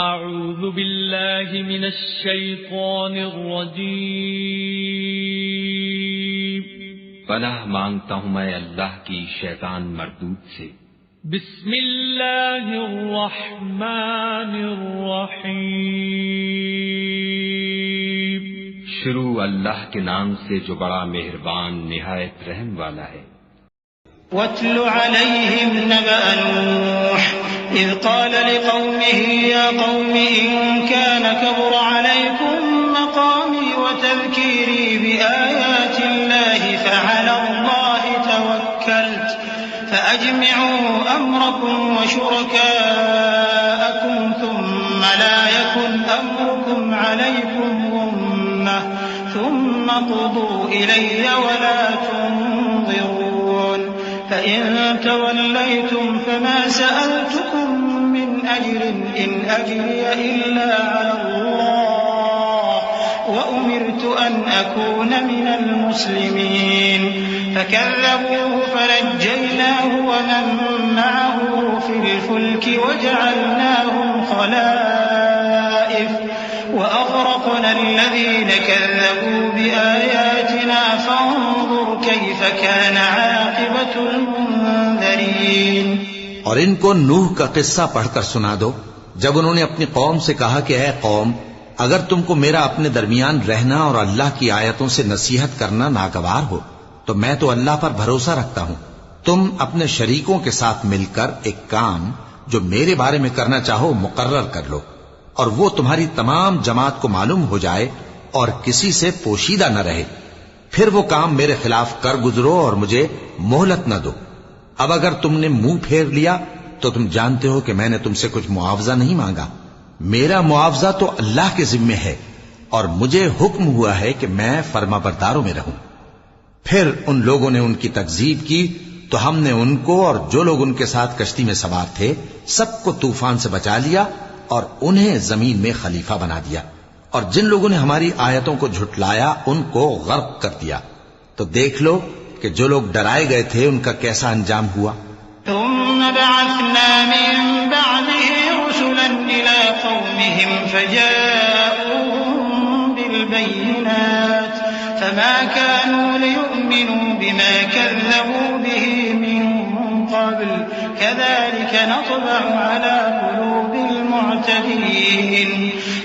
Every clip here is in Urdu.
اعوذ باللہ من الشیطان الرجیم پناہ مانگتا ہوں میں اللہ کی شیطان مردود سے۔ بسم اللہ الرحمن الرحیم شروع اللہ کے نام سے جو بڑا مہربان نہایت رحم والا ہے۔ واتل عليهم نبأ نوح إذ قال لقومه يا قوم إن كان كبر عليكم مقامي وتذكيري بآيات الله فعلى الله توكلت فأجمعوا أمركم وشركاءكم ثم لا يكن أمركم عليكم غمة ثم قضوا إلي ولا تنظرون فإن توليتم فما سألتكم من أجر إن أجري إلا على الله وأمرت أن أكون من المسلمين فكذبوه فنجيناه ومن معه في الفلك وجعلناهم خلائف وأغرقنا الذين كذبوا بآياتنا فانظر كيف كان عاقبة المنذرين۔ اور ان کو نوح کا قصہ پڑھ کر سنا دو جب انہوں نے اپنی قوم سے کہا کہ اے قوم، اگر تم کو میرا اپنے درمیان رہنا اور اللہ کی آیتوں سے نصیحت کرنا ناگوار ہو تو میں تو اللہ پر بھروسہ رکھتا ہوں، تم اپنے شریکوں کے ساتھ مل کر ایک کام جو میرے بارے میں کرنا چاہو مقرر کر لو، اور وہ تمہاری تمام جماعت کو معلوم ہو جائے اور کسی سے پوشیدہ نہ رہے، پھر وہ کام میرے خلاف کر گزرو اور مجھے مہلت نہ دو۔ اب اگر تم نے منہ پھیر لیا تو تم جانتے ہو کہ میں نے تم سے کچھ معاوضہ نہیں مانگا، میرا معاوضہ تو اللہ کے ذمے ہے اور مجھے حکم ہوا ہے کہ میں فرما برداروں میں رہوں۔ پھر ان لوگوں نے ان کی تکذیب کی تو ہم نے ان کو اور جو لوگ ان کے ساتھ کشتی میں سوار تھے سب کو طوفان سے بچا لیا اور انہیں زمین میں خلیفہ بنا دیا، اور جن لوگوں نے ہماری آیتوں کو جھٹلایا ان کو غرق کر دیا۔ تو دیکھ لو کہ جو لوگ ڈرائے گئے تھے ان کا کیسا انجام ہوا۔ ثم بعثنا من بعده رسلا إلى قومهم فجاءوهم بالبينات فما كانوا ليؤمنوا بما كذبوا به من قبل كذلك نطبع على قلوب المعتدين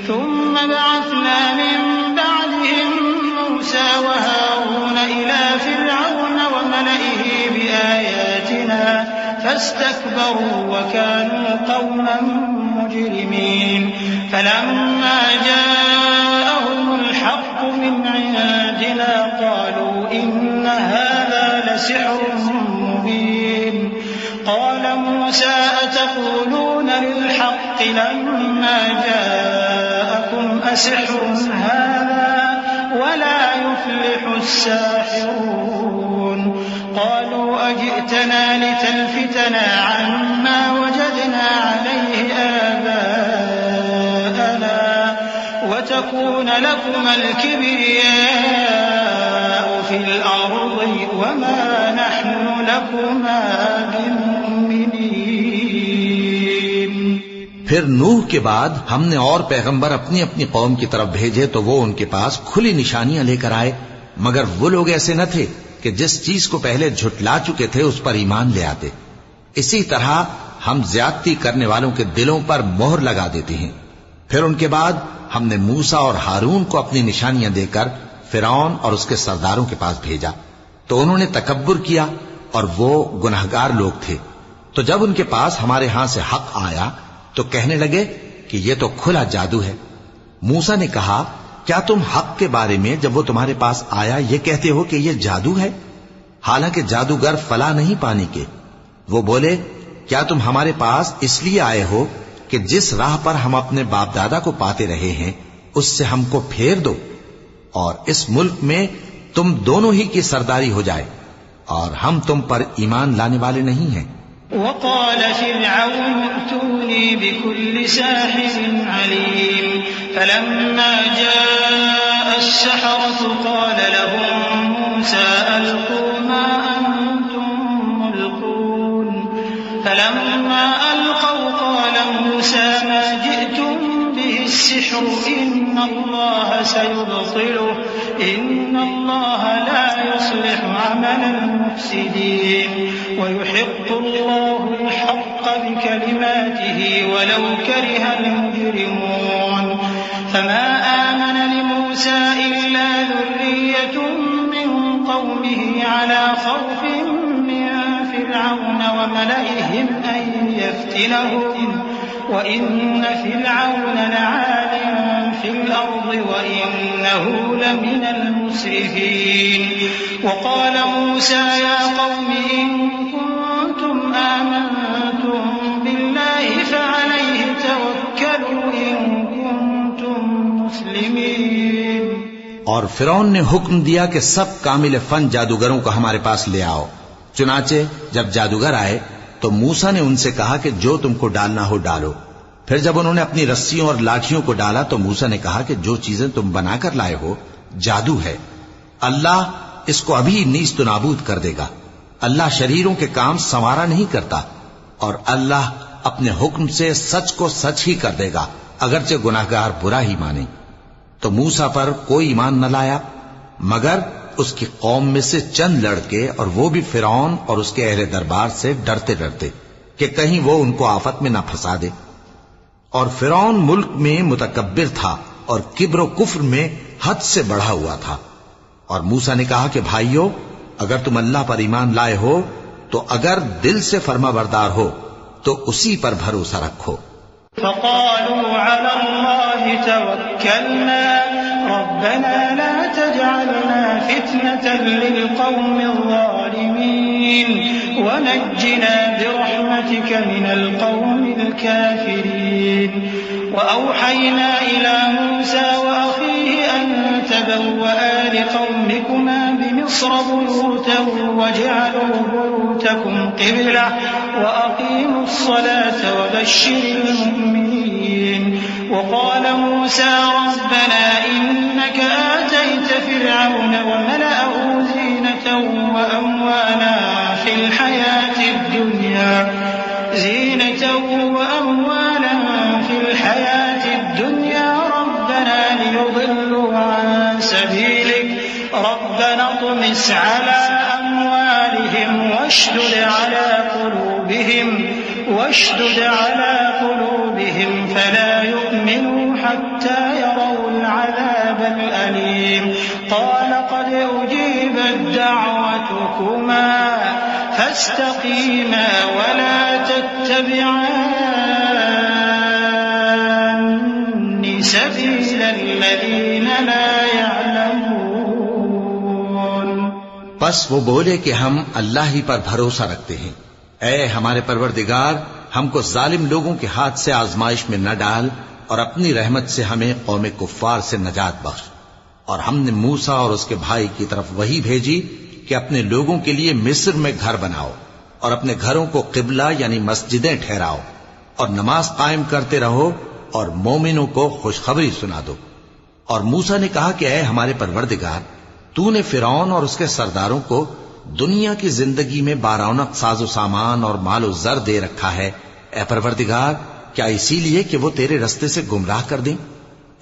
ثم بعثنا من بعدهم موسى وهارون إلى فرعون وملئه بآياتنا فاستكبروا وكانوا قوما مجرمين فلما جاءهم الحق من عندنا قالوا إن هذا لسحر مبين قال موسى أتقولون للحق لما جاءكم أسحر هذا ولا يفلح الساحرون قالوا أجئتنا لتلفتنا عما وجدنا عليه آباءنا وتكون لكما الكبرياء في الأرض وما نحن لكما بمؤمنين۔ پھر نوح کے بعد ہم نے اور پیغمبر اپنی اپنی قوم کی طرف بھیجے تو وہ ان کے پاس کھلی نشانیاں لے کر آئے، مگر وہ لوگ ایسے نہ تھے کہ جس چیز کو پہلے جھٹلا چکے تھے اس پر ایمان لے آتے۔ اسی طرح ہم زیادتی کرنے والوں کے دلوں پر مہر لگا دیتے ہیں۔ پھر ان کے بعد ہم نے موسیٰ اور ہارون کو اپنی نشانیاں دے کر فرعون اور اس کے سرداروں کے پاس بھیجا تو انہوں نے تکبر کیا اور وہ گناہگار لوگ تھے۔ تو جب ان کے پاس ہمارے ہاں سے حق آیا تو کہنے لگے کہ یہ تو کھلا جادو ہے۔ موسیٰ نے کہا کیا تم حق کے بارے میں جب وہ تمہارے پاس آیا یہ کہتے ہو کہ یہ جادو ہے؟ حالانکہ جادوگر فلاح نہیں پانے کے۔ وہ بولے کیا تم ہمارے پاس اس لیے آئے ہو کہ جس راہ پر ہم اپنے باپ دادا کو پاتے رہے ہیں اس سے ہم کو پھیر دو اور اس ملک میں تم دونوں ہی کی سرداری ہو جائے، اور ہم تم پر ایمان لانے والے نہیں ہیں۔ وقال فرعون ائتوني بكل ساحر عليم فلما جاء السحرة قال لهم موسى ألقوا ما أنتم ملقون فلما ألقوا قال موسى ما جئتم السحر إن الله سيبطله إن الله لا يصلح عمل المفسدين ويحق الله الحق بكلماته ولو كره المجرمون فما آمن لموسى إلا ذرية من قومه على خوف من فرعون وملئهم أن يفتنهم وإن فرعون لعال في الأرض وإنه لمن المسرفين وقال موسى يا قوم إن كنتم آمنتم بالله فعليه توكلوا إن كنتم مسلمين. اور فرعون نے حکم دیا کہ سب کامل فن جادوگروں کو ہمارے پاس لے آؤ. چنانچہ جب جادوگر آئے تو موسیٰ نے ان سے کہا کہ جو تم کو ڈالنا ہو ڈالو. پھر جب انہوں نے اپنی رسیوں اور لاٹھیوں کو ڈالا تو موسیٰ نے کہا کہ جو چیزیں تم بنا کر لائے ہو جادو ہے. اللہ اس کو ابھی نیست و نابود کر دے گا. اللہ شریروں کے کام سنوارا نہیں کرتا اور اللہ اپنے حکم سے سچ کو سچ ہی کر دے گا اگرچہ گناہگار برا ہی مانے. تو موسیٰ پر کوئی ایمان نہ لایا مگر اس کی قوم میں سے چند لڑکے اور وہ بھی فرعون اور اس کے اہل دربار سے ڈرتے ڈرتے کہ کہیں وہ ان کو آفت میں نہ پھنسا دے. اور فرعون ملک میں متکبر تھا اور کبر و کفر میں حد سے بڑھا ہوا تھا. اور موسیٰ نے کہا کہ بھائیو اگر تم اللہ پر ایمان لائے ہو تو اگر دل سے فرما بردار ہو تو اسی پر بھروسہ رکھو. فقالوا على الله توكلنا ربنا لا تجعلنا فتنة للقوم الظالمين ونجنا برحمتك من القوم الكافرين. وأوحينا إلى موسى وأخيه أن تبوأ لقومكما بمصر بيوتا واجعلوا بيوتكم قبلة وأقيموا الصلاة وبشر المؤمنين. وقال موسى ربنا إنك آتيت فرعون وملأه زينة وأموالا في الحياة الدنيا ربنا ليضلوا عن سبيلك ربنا اطمس على أموالهم واشدد على قلوبهم فلا يؤمنوا حتى يروا العذاب الأليم. قال قد أجيبت دعوتكما فاستقيما ولا تتبعان سبيل الذين لا يعلمون. بس وہ بولے کہ ہم اللہ ہی پر بھروسہ رکھتے ہیں. اے ہمارے پروردگار ہم کو ظالم لوگوں کے ہاتھ سے آزمائش میں نہ ڈال اور اپنی رحمت سے ہمیں قوم کفار سے نجات بخش. اور ہم نے موسیٰ اور اس کے بھائی کی طرف وحی بھیجی کہ اپنے لوگوں کے لیے مصر میں گھر بناؤ اور اپنے گھروں کو قبلہ یعنی مسجدیں ٹھہراؤ اور نماز قائم کرتے رہو اور مومنوں کو خوشخبری سنا دو. اور موسیٰ نے کہا کہ اے ہمارے پروردگار تو نے فرعون اور اس کے سرداروں کو دنیا کی زندگی میں بارونق ساز و سامان اور مال و زر دے رکھا ہے. اے پروردگار کیا اسی لیے کہ وہ تیرے رستے سے گمراہ کر دیں؟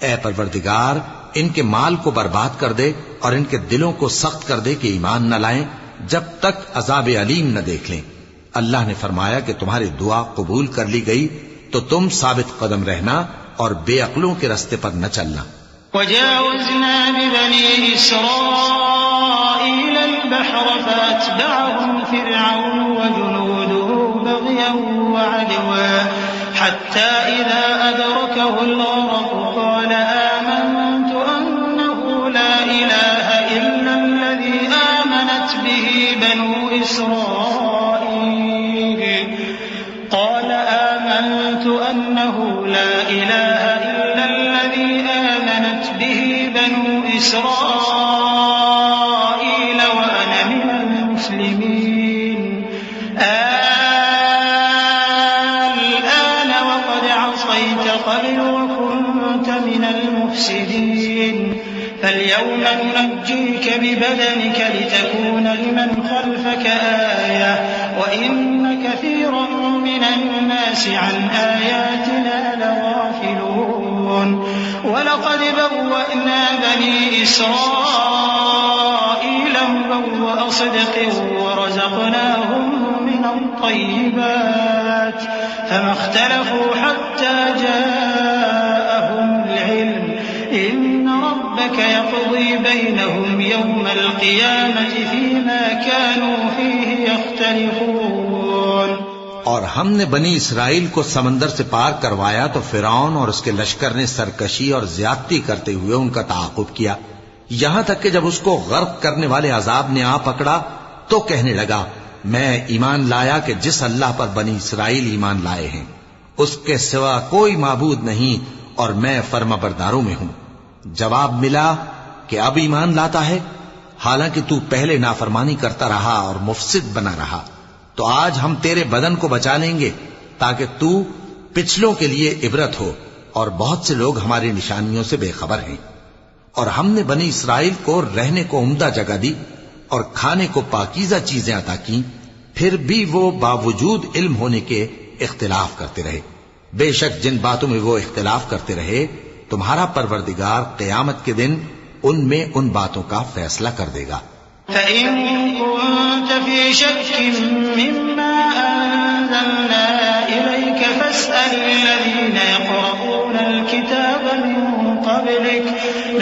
اے پروردگار ان کے مال کو برباد کر دے اور ان کے دلوں کو سخت کر دے کہ ایمان نہ لائیں جب تک عذاب علیم نہ دیکھ لیں. اللہ نے فرمایا کہ تمہاری دعا قبول کر لی گئی تو تم ثابت قدم رہنا اور بے عقلوں کے رستے پر نہ چلنا. وجاوزنا ببني إسرائيل البحر فأتبعهم فرعون وجنوده بغيا وعدوا حتى إذا أدركه الغرق قال آمنت أنه لا إله إلا الذي آمنت به بنو إسرائيل قال آمنت أنه لا إله إلا الذي آمنت به بنو إسرائيل وأنا من المسلمين. الآن وقد عصيت قبل وكنت من المفسدين فاليوم ننجيك ببدنك لتكون لمن خلفك آية وإن كثيرا من الناس عن آياتنا لغافلون. وَلَقَدْ بَوَّأْنَا بَنِي إِسْرَائِيلَ مُبَوَّأَ صِدْقٍ وَرَزَقْنَاهُم مِّنَ الطَّيِّبَاتِ فَمَا اخْتَلَفُوا حَتَّىٰ جَاءَهُمُ الْعِلْمُ إِنَّ رَبَّكَ يَقْضِي بَيْنَهُمْ يَوْمَ الْقِيَامَةِ فِيمَا كَانُوا فِيهِ يَخْتَلِفُونَ۔ اور ہم نے بنی اسرائیل کو سمندر سے پار کروایا تو فرعون اور اس کے لشکر نے سرکشی اور زیادتی کرتے ہوئے ان کا تعاقب کیا، یہاں تک کہ جب اس کو غرق کرنے والے عذاب نے آ پکڑا تو کہنے لگا میں ایمان لایا کہ جس اللہ پر بنی اسرائیل ایمان لائے ہیں اس کے سوا کوئی معبود نہیں اور میں فرما برداروں میں ہوں۔ جواب ملا کہ اب ایمان لاتا ہے حالانکہ تو پہلے نافرمانی کرتا رہا اور مفسد بنا رہا، تو آج ہم تیرے بدن کو بچا لیں گے تاکہ تو پچھلوں کے لیے عبرت ہو، اور بہت سے لوگ ہماری نشانیوں سے بے خبر ہیں۔ اور ہم نے بنی اسرائیل کو رہنے کو عمدہ جگہ دی اور کھانے کو پاکیزہ چیزیں عطا کی، پھر بھی وہ باوجود علم ہونے کے اختلاف کرتے رہے۔ بے شک جن باتوں میں وہ اختلاف کرتے رہے تمہارا پروردگار قیامت کے دن ان میں ان باتوں کا فیصلہ کر دے گا۔ فَإِن كُنتَ فِي شَكٍّ مِّمَّا أَنزَلْنَا إِلَيْكَ فَاسْأَلِ الَّذِينَ يَقْرَؤُونَ الْكِتَابَ مِن قَبْلِكَ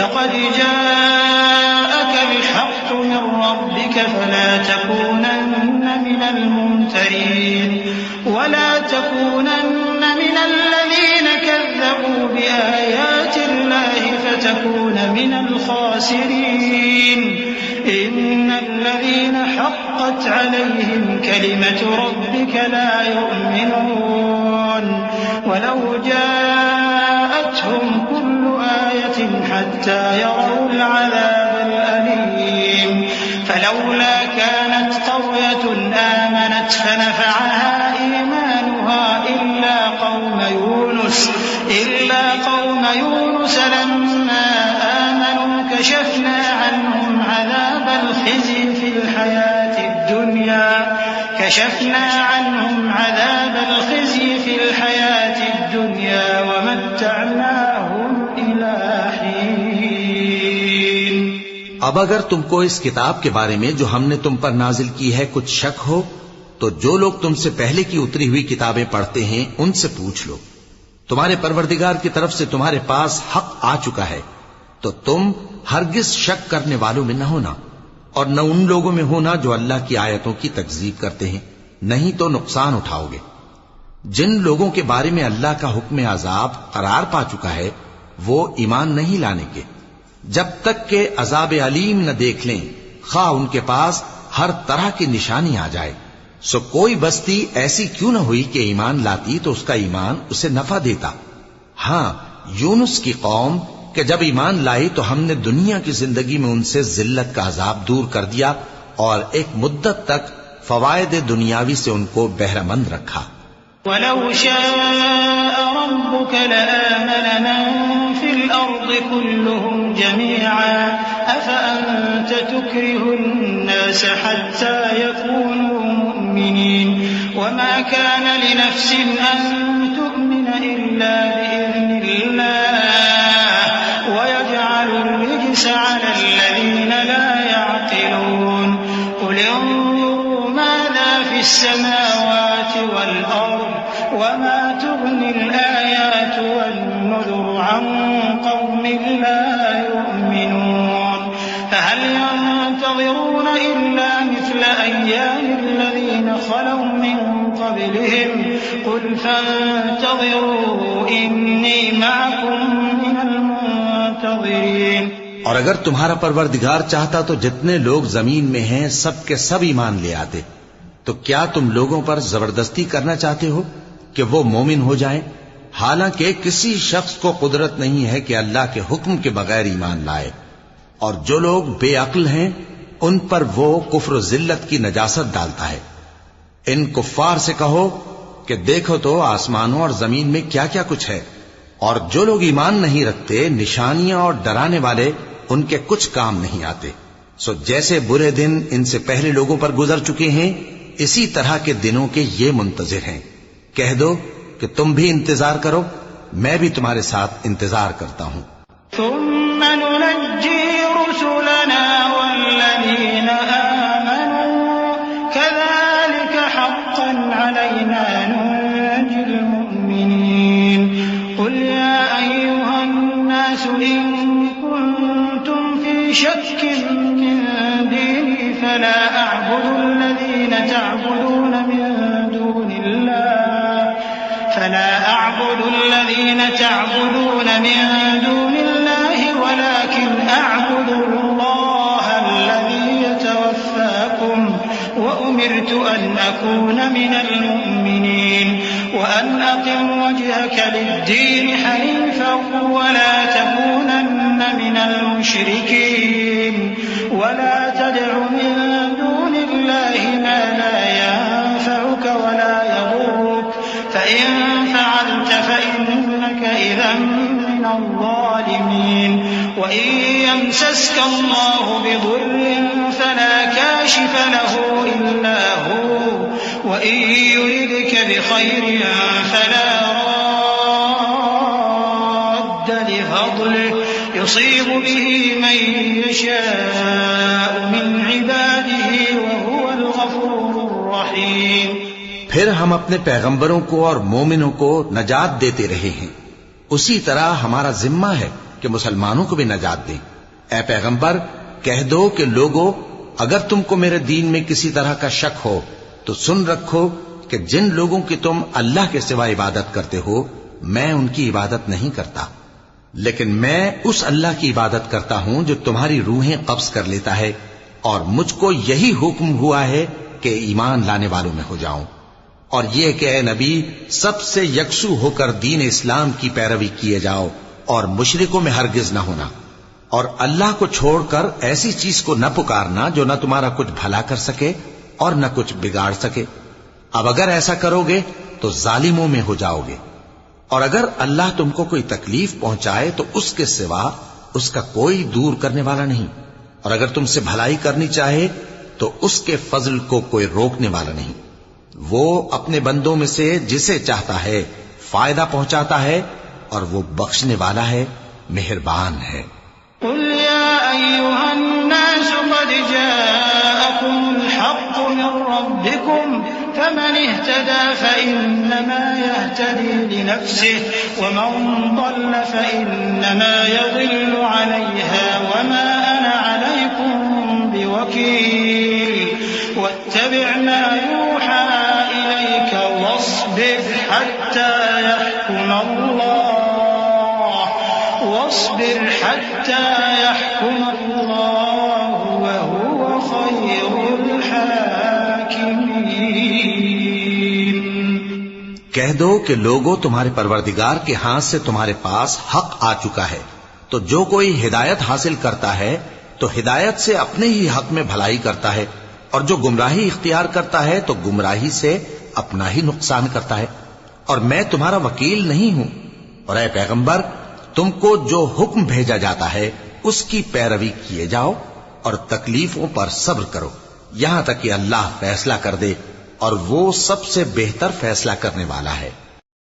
لَقَدْ جَاءَكَ الْحَقُّ مِن رَّبِّكَ فَلَا تَكُونَنَّ مِنَ الْمُمْتَرِينَ وَلَا تَكُونَنَّ مِنَ الَّذِينَ كَذَّبُوا بِآيَاتِ اللَّهِ فَتَكُونَ مِنَ الْخَاسِرِينَ إِنَّ الَّذِينَ حَقَّتْ عَلَيْهِمْ كَلِمَةُ رَبِّكَ لَا يُؤْمِنُونَ وَلَوْ جَاءَتْهُمْ كُلُّ آيَةٍ حَتَّىٰ يَرَوْا الْعَذَابَ الْأَلِيمَ فَلَوْلَا كَانَتْ قَرْيَةٌ آمَنَتْ فَنَفَعَهَا إِيمَانُهَا إِلَّا قَوْمَ يُونُسَ لَمَّا آمَنُوا كَشَفْنَا عَنْهُمْ عَذَابَ الْخِزْيِ فِي الْحَيَاةِ الدُّنْيَا وَمَتَّعْنَاهُمْ إِلَىٰ حِينٍ۔ اب اگر تم کو اس کتاب کے بارے میں جو ہم نے تم پر نازل کی ہے کچھ شک ہو تو جو لوگ تم سے پہلے کی اتری ہوئی کتابیں پڑھتے ہیں ان سے پوچھ لو، تمہارے پروردگار کی طرف سے تمہارے پاس حق آ چکا ہے تو تم ہرگز شک کرنے والوں میں نہ ہونا، اور نہ ان لوگوں میں ہونا جو اللہ کی آیتوں کی تکذیب کرتے ہیں، نہیں تو نقصان اٹھاؤ گے۔ جن لوگوں کے بارے میں اللہ کا حکم عذاب قرار پا چکا ہے وہ ایمان نہیں لانے کے جب تک کہ عذاب علیم نہ دیکھ لیں، خواہ ان کے پاس ہر طرح کی نشانی آ جائے۔ سو کوئی بستی ایسی کیوں نہ ہوئی کہ ایمان لاتی تو اس کا ایمان اسے نفع دیتا۔ ہاں، یونس کی قوم کہ جب ایمان لائی تو ہم نے دنیا کی زندگی میں ان سے ذلت کا عذاب دور کر دیا اور ایک مدت تک فوائد دنیاوی سے ان کو بہرہ مند رکھا۔ وَلَوْ شَاءَ رَبُّكَ لَآمَنَ مَن فِي الْأَرْضِ كُلُّهُمْ جَمِيعًا أَفَأَنتَ تُكْرِهُ النَّاسَ حَتَّىٰ يَكُونُوا مُؤْمِنِينَ وَمَا كَانَ لِنَفْسٍ أَن تُؤْمِنَ إِلَّا بِإِذْنِ اللَّهِ وَيَجْعَلُ الرِّجْسَ عَلَى الَّذِينَ لَا يَعْقِلُونَ قُلِ انظُرُوا مَاذَا فِي السَّمَاوَاتِ وَالْأَرْضِ وَمَا تُغْنِي الْآيَاتُ وَالنُّذُرُ عَن قَوْمٍ لَّا يُؤْمِنُونَ فَهَلْ يَنتَظِرُونَ إِلَّا مِثْلَ أَيَّامِ الَّذِينَ خَلَوْا مِن قَبْلِهِمْ قُلْ فَانتَظِرُوا إِنِّي مَعَكُم مِّنَ الْمُنتَظِرِينَ۔ اور اگر تمہارا پروردگار چاہتا تو جتنے لوگ زمین میں ہیں سب کے سب ایمان لے آتے، تو کیا تم لوگوں پر زبردستی کرنا چاہتے ہو کہ وہ مومن ہو جائیں؟ حالانکہ کسی شخص کو قدرت نہیں ہے کہ اللہ کے حکم کے بغیر ایمان لائے، اور جو لوگ بے عقل ہیں ان پر وہ کفر و ذلت کی نجاست ڈالتا ہے۔ ان کفار سے کہو کہ دیکھو تو آسمانوں اور زمین میں کیا کیا کچھ ہے، اور جو لوگ ایمان نہیں رکھتے نشانیاں اور ڈرانے والے ان کے کچھ کام نہیں آتے۔ سو جیسے برے دن ان سے پہلے لوگوں پر گزر چکے ہیں اسی طرح کے دنوں کے یہ منتظر ہیں۔ کہہ دو کہ تم بھی انتظار کرو، میں بھی تمہارے ساتھ انتظار کرتا ہوں. ثم ننجي رسلنا والذين آمنوا كذلك حقا علينا ننجي المؤمنين. قل يا أيها الناس إن كنتم في شك من ديني فلا أعبد الذين تعبدون من دون الله ولكن أعبد الله الذي يتوفاكم وأمرت أن أكون من المؤمنين وأن أقم وجهك للدين حنيفا ولا تكونن من المشركين ولا تدع من دون الله ما لا ينفعك ولا يضرك فإن فعلت فإنك إذا من الظالمين. وإن يمسسك الله بضر فلا كاشف له إلا هو وإن يردك بخير فلا راد لفضله يصيب به من يشاء من عباده وهو الغفور الرحيم. پھر ہم اپنے پیغمبروں کو اور مومنوں کو نجات دیتے رہے ہیں، اسی طرح ہمارا ذمہ ہے کہ مسلمانوں کو بھی نجات دیں. اے پیغمبر کہہ دو کہ لوگو اگر تم کو میرے دین میں کسی طرح کا شک ہو تو سن رکھو کہ جن لوگوں کی تم اللہ کے سوا عبادت کرتے ہو میں ان کی عبادت نہیں کرتا، لیکن میں اس اللہ کی عبادت کرتا ہوں جو تمہاری روحیں قبض کر لیتا ہے، اور مجھ کو یہی حکم ہوا ہے کہ ایمان لانے والوں میں ہو جاؤں، اور یہ کہ اے نبی سب سے یکسو ہو کر دین اسلام کی پیروی کیے جاؤ اور مشرکوں میں ہرگز نہ ہونا، اور اللہ کو چھوڑ کر ایسی چیز کو نہ پکارنا جو نہ تمہارا کچھ بھلا کر سکے اور نہ کچھ بگاڑ سکے. اب اگر ایسا کرو گے تو ظالموں میں ہو جاؤ گے، اور اگر اللہ تم کو کوئی تکلیف پہنچائے تو اس کے سوا اس کا کوئی دور کرنے والا نہیں، اور اگر تم سے بھلائی کرنی چاہے تو اس کے فضل کو کوئی روکنے والا نہیں. وہ اپنے بندوں میں سے جسے چاہتا ہے فائدہ پہنچاتا ہے اور وہ بخشنے والا ہے، مہربان ہے. قل يا أيها الناس قد جاءكم الحق من ربكم فمن اهتدى فإنما يهتدي لنفسه ومن ضل فإنما يضل عليها وما أنا عليكم بوكيل. واتبع ما يوحى إليك واصبر حتى يحكم الله وهو خير الحاكمين. کہہ دو کہ لوگوں تمہارے پروردگار کے ہاتھ سے تمہارے پاس حق آ چکا ہے، تو جو کوئی ہدایت حاصل کرتا ہے تو ہدایت سے اپنے ہی حق میں بھلائی کرتا ہے، اور جو گمراہی اختیار کرتا ہے تو گمراہی سے اپنا ہی نقصان کرتا ہے، اور میں تمہارا وکیل نہیں ہوں. اور اے پیغمبر تم کو جو حکم بھیجا جاتا ہے اس کی پیروی کیے جاؤ اور تکلیفوں پر صبر کرو یہاں تک کہ اللہ فیصلہ کر دے، اور وہ سب سے بہتر فیصلہ کرنے والا ہے.